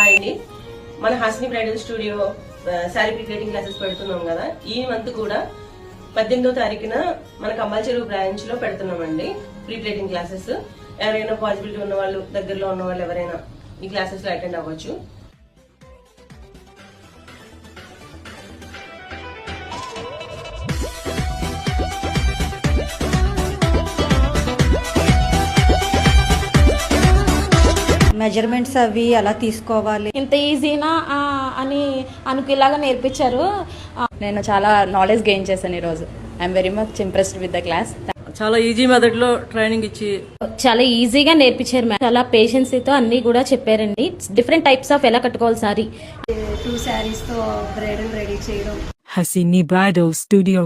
Hi అండి. మన Hasini bridal studio sari pre-pleating classes పెడుతున్నాం కదా. ఈ మంత్ కూడా 18వ తారీఖున మన కమ్మల్ చెరువు బ్రాంచ్ లో పెడుతున్నామండి ప్రీప్లేటింగ్ క్లాసెస్. ఎవరైనా పాసిబిలిటీ ఉన్న వాళ్ళు, దగ్గరలో ఉన్న వాళ్ళు ఎవరైనా ఈ క్లాసెస్ లో అటెండ్ అవ్వచ్చు. మెజర్మెంట్స్ అవి అలా తీసుకోవాలి, ఇంత ఈజీనా అని అనుకులాగా నేర్పించారు. నేను చాలా నాలెడ్జ్ గెయిన్ చేశాను ఈరోజు. I'm very much impressed with the class. చాలా ఈజీ మెథడ్ లో ట్రైనింగ్ ఇచ్చి చాలా ఈజీగా నేర్పించారు. చాలా పేషెన్స్ తో అన్ని కూడా చెప్పారండి. డిఫరెంట్ టైప్స్ ఆఫ్ ఎలా కట్టుకోవాలి సారీ. 2 శారీస్ తో బ్రైడల్ రెడీ చేయడం. Hasini Bridal Studio.